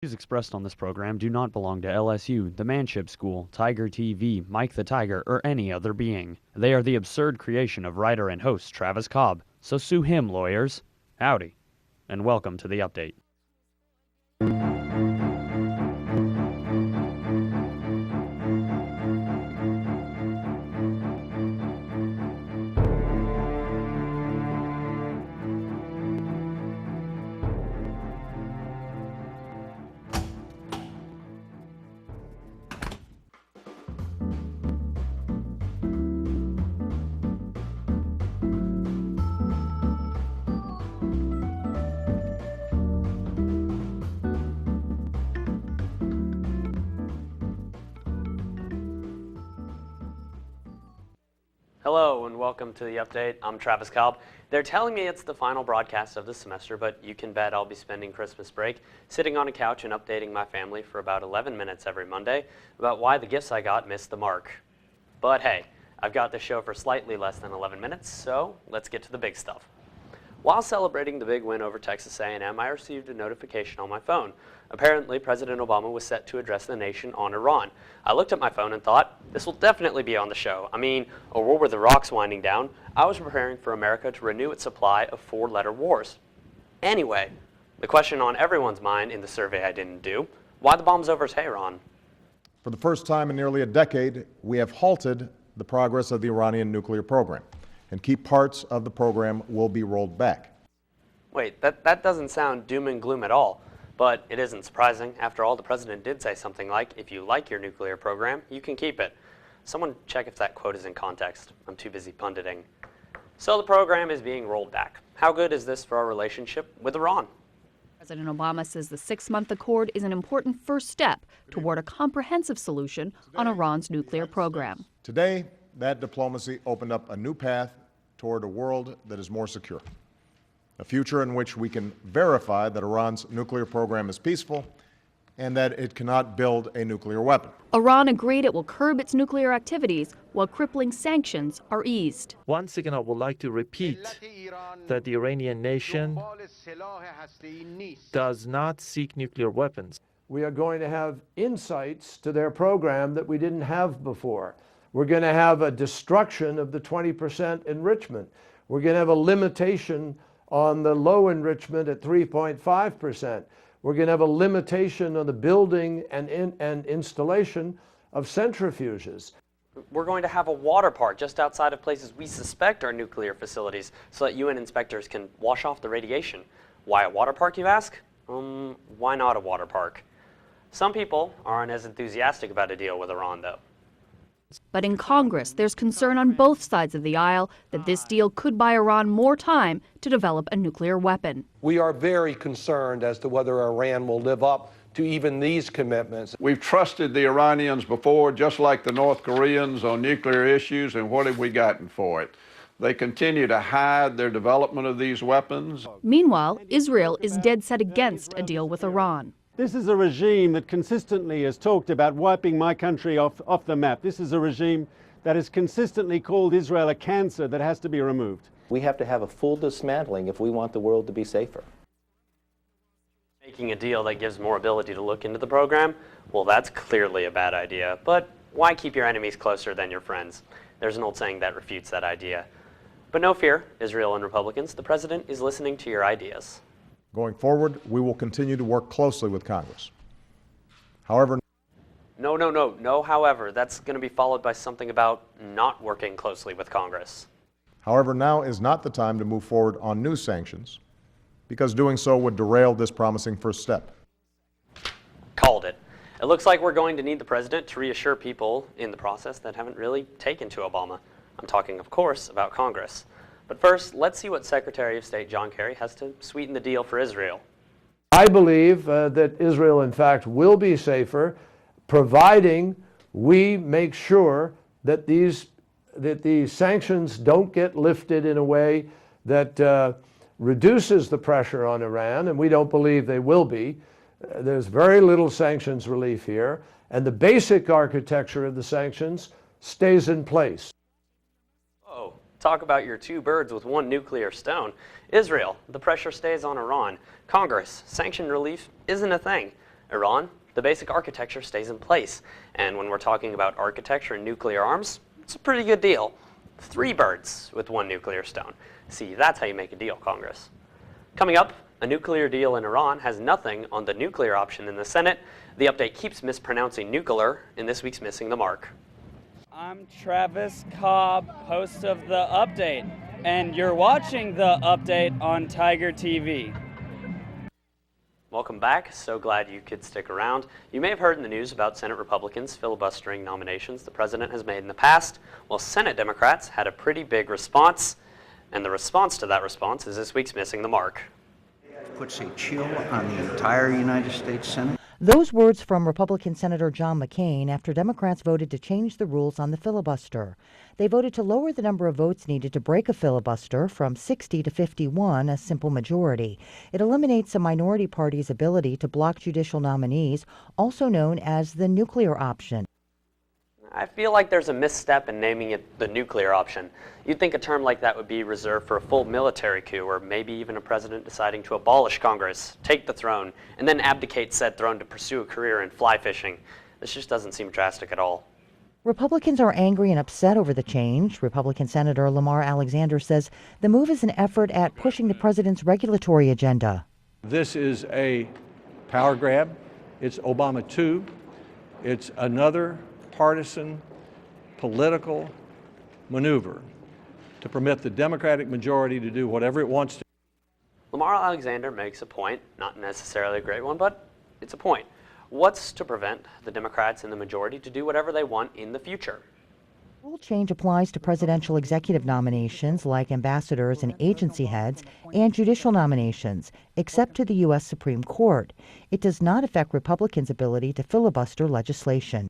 Views expressed on this program do not belong to LSU, the Manship School, Tiger TV, Mike the Tiger, or any other being. They are the absurd creation of writer and host Travis Cobb. So sue him, lawyers. Howdy, and welcome to the update. Hello and welcome to the update. I'm Travis Cobb. They're telling me it's the final broadcast of the semester, but you can bet I'll be spending Christmas break sitting on a couch and updating my family for about 11 minutes every Monday about why the gifts I got missed the mark. But hey, I've got the show for slightly less than 11 minutes, so let's get to the big stuff. While celebrating the big win over Texas A&M, I received a notification on my phone. Apparently, President Obama was set to address the nation on Iran. I looked at my phone and thought, this will definitely be on the show. I mean, a war with Iraq's winding down. I was preparing for America to renew its supply of four-letter wars. Anyway, the question on everyone's mind in the survey I didn't do, why the bombs over Tehran? For the first time in nearly a decade, we have halted the progress of the Iranian nuclear program, and key parts of the program will be rolled back. Wait, that doesn't sound doom and gloom at all. But it isn't surprising. After all, the president did say something like, if you like your nuclear program, you can keep it. Someone check if that quote is in context. I'm too busy punditing. So the program is being rolled back. How good is this for our relationship with Iran? President Obama says the 6-month accord is an important first step toward a comprehensive solution on Iran's nuclear program. Today, that diplomacy opened up a new path toward a world that is more secure. A future in which we can verify that Iran's nuclear program is peaceful and that it cannot build a nuclear weapon. Iran agreed it will curb its nuclear activities while crippling sanctions are eased. Once again, I would like to repeat that the Iranian nation does not seek nuclear weapons. We are going to have insights to their program that we didn't have before. We're going to have a destruction of the 20% enrichment. We're going to have a limitation on the low enrichment at 3.5%. We're going to have a limitation on the building and installation of centrifuges. We're going to have a water park just outside of places we suspect are nuclear facilities so that UN inspectors can wash off the radiation. Why a water park, you ask? Why not a water park? Some people aren't as enthusiastic about a deal with Iran, though. But in Congress, there's concern on both sides of the aisle that this deal could buy Iran more time to develop a nuclear weapon. We are very concerned as to whether Iran will live up to even these commitments. We've trusted the Iranians before, just like the North Koreans on nuclear issues, and what have we gotten for it? They continue to hide their development of these weapons. Meanwhile, Israel is dead set against a deal with Iran. This is a regime that consistently has talked about wiping my country off the map. This is a regime that has consistently called Israel a cancer that has to be removed. We have to have a full dismantling if we want the world to be safer. Making a deal that gives more ability to look into the program, well, that's clearly a bad idea. But why keep your enemies closer than your friends? There's an old saying that refutes that idea. But no fear, Israel and Republicans, the president is listening to your ideas. Going forward, we will continue to work closely with Congress. However, No, however. That's going to be followed by something about not working closely with Congress. However, now is not the time to move forward on new sanctions, because doing so would derail this promising first step. Called it. It looks like we're going to need the president to reassure people in the process that haven't really taken to Obama. I'm talking, of course, about Congress. But first, let's see what Secretary of State John Kerry has to sweeten the deal for Israel. I believe that Israel, in fact, will be safer, providing we make sure that these sanctions don't get lifted in a way that reduces the pressure on Iran, and we don't believe they will be. There's very little sanctions relief here, and the basic architecture of the sanctions stays in place. Oh, talk about your two birds with one nuclear stone. Israel, the pressure stays on Iran. Congress, sanction relief isn't a thing. Iran, the basic architecture stays in place. And when we're talking about architecture and nuclear arms, it's a pretty good deal. 3 birds with 1 nuclear stone. See, that's how you make a deal, Congress. Coming up, a nuclear deal in Iran has nothing on the nuclear option in the Senate. The update keeps mispronouncing nuclear in this week's Missing the Mark. I'm Travis Cobb, host of The Update, and you're watching The Update on Tiger TV. Welcome back. So glad you could stick around. You may have heard in the news about Senate Republicans filibustering nominations the president has made in the past. Well, Senate Democrats had a pretty big response, and the response to that response is this week's Missing the Mark. Puts a chill on the entire United States Senate. Those words from Republican Senator John McCain after Democrats voted to change the rules on the filibuster. They voted to lower the number of votes needed to break a filibuster from 60 to 51, a simple majority. It eliminates a minority party's ability to block judicial nominees, also known as the nuclear option. I feel like there's a misstep in naming it the nuclear option. You'd think a term like that would be reserved for a full military coup, or maybe even a president deciding to abolish Congress, take the throne, and then abdicate said throne to pursue a career in fly fishing. This just doesn't seem drastic at all. Republicans are angry and upset over the change. Republican Senator Lamar Alexander says the move is an effort at pushing the president's regulatory agenda. This is a power grab. It's Obama 2. It's another partisan political maneuver to permit the Democratic majority to do whatever it wants to. Lamar Alexander makes a point, not necessarily a great one, but it's a point. What's to prevent the Democrats in the majority to do whatever they want in the future? Rule change applies to presidential executive nominations like ambassadors and agency heads and judicial nominations, except to the U.S. Supreme Court. It does not affect Republicans' ability to filibuster legislation.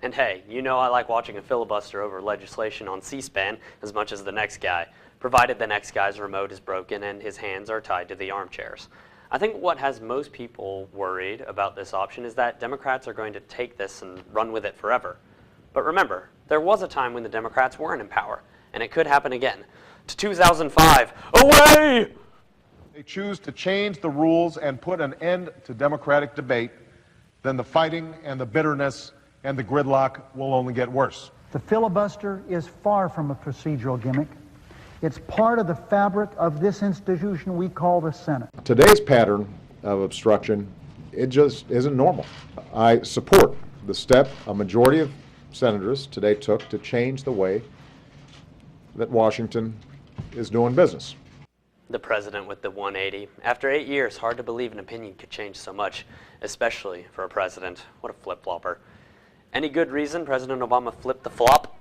And hey, you know I like watching a filibuster over legislation on C-SPAN as much as the next guy, provided the next guy's remote is broken and his hands are tied to the armchairs. I think what has most people worried about this option is that Democrats are going to take this and run with it forever. But remember, there was a time when the Democrats weren't in power, and it could happen again. To 2005, away! They choose to change the rules and put an end to democratic debate, then the fighting and the bitterness and the gridlock will only get worse. The filibuster is far from a procedural gimmick. It's part of the fabric of this institution we call the Senate. Today's pattern of obstruction, it just isn't normal. I support the step a majority of senators today took to change the way that Washington is doing business. The president with the 180. After 8 years, hard to believe an opinion could change so much, especially for a president. What a flip-flopper. Any good reason President Obama flipped the flop?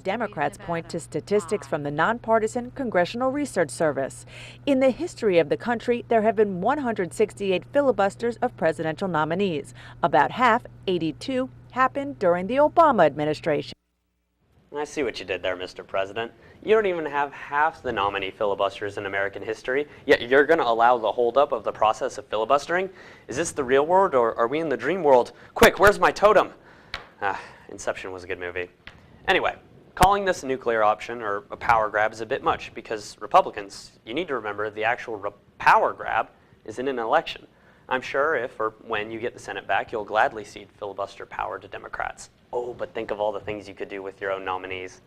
Democrats point to statistics from the nonpartisan Congressional Research Service. In the history of the country, there have been 168 filibusters of presidential nominees. About half, 82, happened during the Obama administration. I see what you did there, Mr. President. You don't even have half the nominee filibusters in American history, yet you're going to allow the holdup of the process of filibustering? Is this the real world, or are we in the dream world? Quick, where's my totem? Inception was a good movie. Anyway, calling this a nuclear option or a power grab is a bit much because Republicans, you need to remember the actual power grab is in an election. I'm sure if or when you get the Senate back, you'll gladly cede filibuster power to Democrats. Oh, but think of all the things you could do with your own nominees.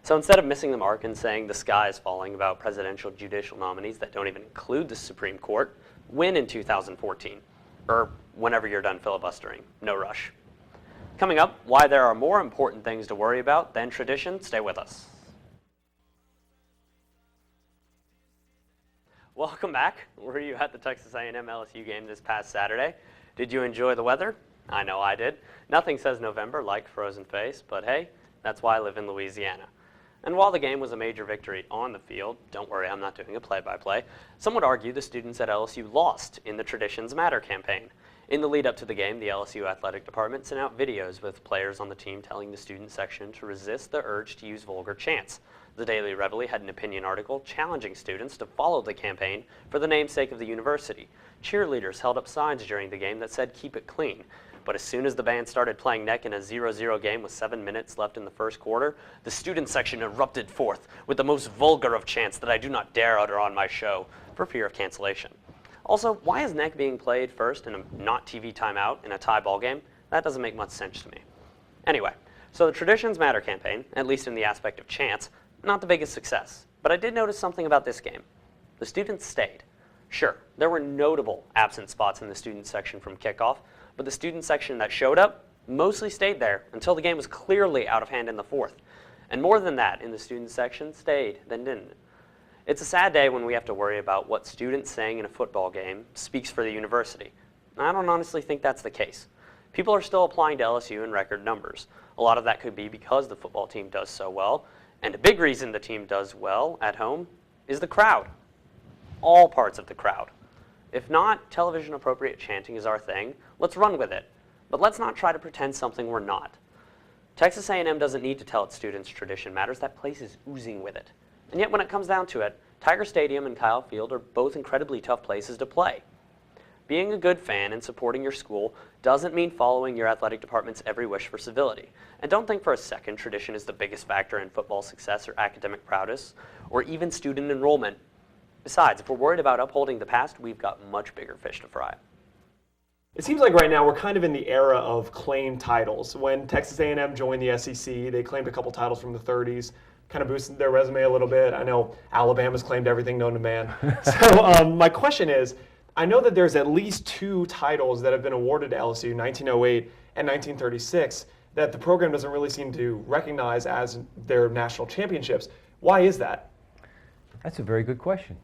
So instead of missing the mark and saying the sky is falling about presidential judicial nominees that don't even include the Supreme Court, win in 2014, or whenever you're done filibustering. No rush. Coming up, why there are more important things to worry about than tradition. Stay with us. Welcome back. Were you at the Texas A&M LSU game this past Saturday? Did you enjoy the weather? I know I did. Nothing says November like frozen face, but hey, that's why I live in Louisiana. And while the game was a major victory on the field, don't worry, I'm not doing a play-by-play, some would argue the students at LSU lost in the Traditions Matter campaign. In the lead up to the game, the LSU athletic department sent out videos with players on the team telling the student section to resist the urge to use vulgar chants. The Daily Reveille had an opinion article challenging students to follow the campaign for the namesake of the university. Cheerleaders held up signs during the game that said, "Keep it clean." But as soon as the band started playing neck in a 0-0 game with 7 minutes left in the first quarter, the student section erupted forth with the most vulgar of chants that I do not dare utter on my show for fear of cancellation. Also, why is neck being played first in a not TV timeout in a tie ball game? That doesn't make much sense to me. Anyway, so the Traditions Matter campaign, at least in the aspect of chance, not the biggest success. But I did notice something about this game. The students stayed. Sure, there were notable absent spots in the student section from kickoff, but the student section that showed up mostly stayed there until the game was clearly out of hand in the fourth. And more than that, in the student section, stayed than didn't. It's a sad day when we have to worry about what students saying in a football game speaks for the university. I don't honestly think that's the case. People are still applying to LSU in record numbers. A lot of that could be because the football team does so well, and a big reason the team does well at home is the crowd. All parts of the crowd. If not, television-appropriate chanting is our thing. Let's run with it. But let's not try to pretend something we're not. Texas A&M doesn't need to tell its students tradition matters. That place is oozing with it. And yet when it comes down to it, Tiger Stadium and Kyle Field are both incredibly tough places to play. Being a good fan and supporting your school doesn't mean following your athletic department's every wish for civility. And don't think for a second tradition is the biggest factor in football success or academic prowess, or even student enrollment. Besides, if we're worried about upholding the past, we've got much bigger fish to fry. It seems like right now we're kind of in the era of claimed titles. When Texas A&M joined the SEC, they claimed a couple titles from the 30s, kind of boosted their resume a little bit. I know Alabama's claimed everything known to man. So my question is, I know that there's at least 2 titles that have been awarded to LSU, 1908 and 1936, that the program doesn't really seem to recognize as their national championships. Why is that? That's a very good question.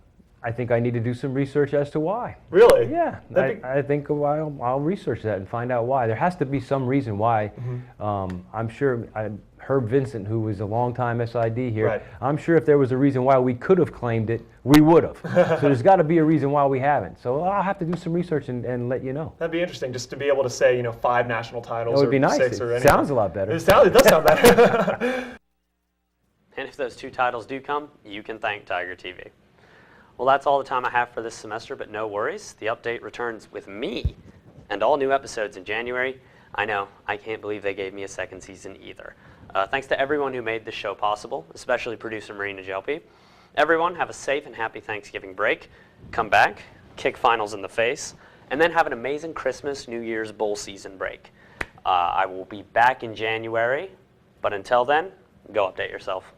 I think I need to do some research as to why. Really? Yeah, I think I'll research that and find out why. There has to be some reason why. I'm sure Herb Vincent, who was a longtime SID here, Right. I'm sure if there was a reason why we could have claimed it, we would have. So there's got to be a reason why we haven't. So I'll have to do some research and let you know. That'd be interesting, just to be able to say, 5 national titles. That would be or nice. 6 It or anything. sounds a lot better. It does sound better. And if those 2 titles do come, you can thank Tiger TV. Well, that's all the time I have for this semester, but no worries. The update returns with me and all new episodes in January. I know, I can't believe they gave me a second season either. Thanks to everyone who made this show possible, especially producer Marina Jelpi. Everyone, have a safe and happy Thanksgiving break. Come back, kick finals in the face, and then have an amazing Christmas, New Year's, bowl season break. I will be back in January, but until then, go update yourself.